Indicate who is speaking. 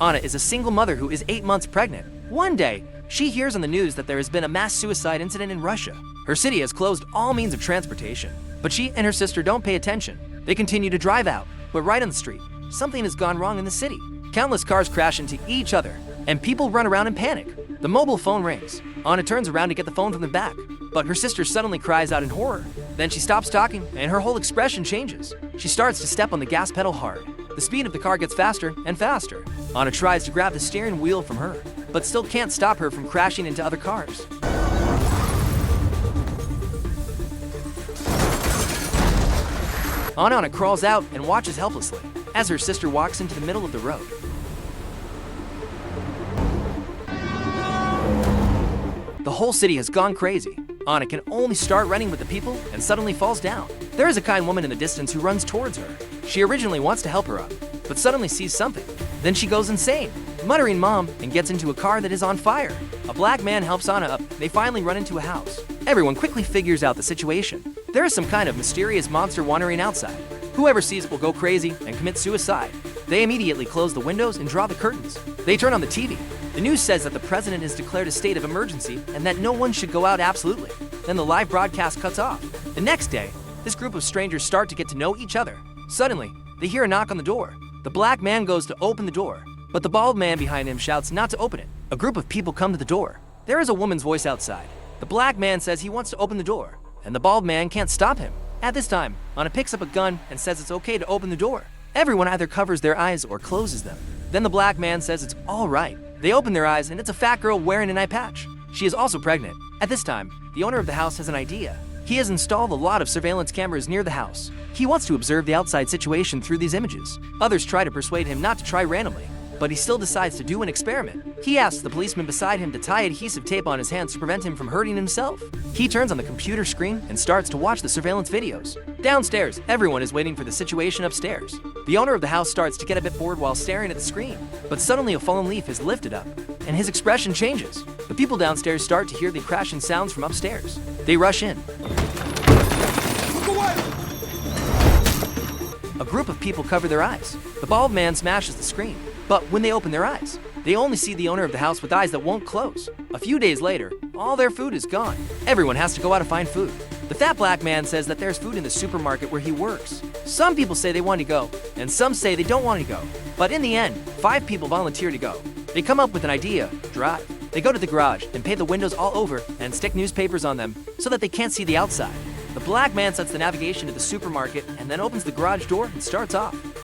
Speaker 1: Anna is a single mother who is 8 months pregnant. One day, she hears on the news that there has been a mass suicide incident in Russia. Her city has closed all means of transportation, but she and her sister don't pay attention. They continue to drive out, but right on the street, something has gone wrong in the city. Countless cars crash into each other, and people run around in panic. The mobile phone rings. Anna turns around to get the phone from the back, but her sister suddenly cries out in horror. Then she stops talking, and her whole expression changes. She starts to step on the gas pedal hard. The speed of the car gets faster and faster. Anna tries to grab the steering wheel from her, but still can't stop her from crashing into other cars. Anna crawls out and watches helplessly as her sister walks into the middle of the road. The whole city has gone crazy. Anna can only start running with the people and suddenly falls down. There is a kind woman in the distance who runs towards her. She originally wants to help her up, but suddenly sees something. Then she goes insane, muttering mom, and gets into a car that is on fire. A black man helps Anna up. They finally run into a house. Everyone quickly figures out the situation. There is some kind of mysterious monster wandering outside. Whoever sees it will go crazy and commit suicide. They immediately close the windows and draw the curtains. They turn on the TV. The news says that the president has declared a state of emergency and that no one should go out absolutely. Then the live broadcast cuts off. The next day, this group of strangers start to get to know each other. Suddenly, they hear a knock on the door. The black man goes to open the door, but the bald man behind him shouts not to open it. A group of people come to the door. There is a woman's voice outside. The black man says he wants to open the door, and the bald man can't stop him. At this time, Anna picks up a gun and says it's okay to open the door. Everyone either covers their eyes or closes them. Then the black man says it's all right. They open their eyes and it's a fat girl wearing an eye patch. She is also pregnant. At this time, the owner of the house has an idea. He has installed a lot of surveillance cameras near the house. He wants to observe the outside situation through these images. Others try to persuade him not to try randomly, but he still decides to do an experiment. He asks the policeman beside him to tie adhesive tape on his hands to prevent him from hurting himself. He turns on the computer screen and starts to watch the surveillance videos. Downstairs, everyone is waiting for the situation upstairs. The owner of the house starts to get a bit bored while staring at the screen, but suddenly a fallen leaf is lifted up, and his expression changes. The people downstairs start to hear the crashing sounds from upstairs. They rush in.
Speaker 2: Look away!
Speaker 1: A group of people cover their eyes. The bald man smashes the screen, but when they open their eyes, they only see the owner of the house with eyes that won't close. A few days later, all their food is gone. Everyone has to go out to find food. The fat black man says that there's food in the supermarket where he works. Some people say they want to go, and some say they don't want to go. But in the end, 5 people volunteer to go. They come up with an idea: drive. They go to the garage and paint the windows all over and stick newspapers on them so that they can't see the outside. The black man sets the navigation to the supermarket and then opens the garage door and starts off.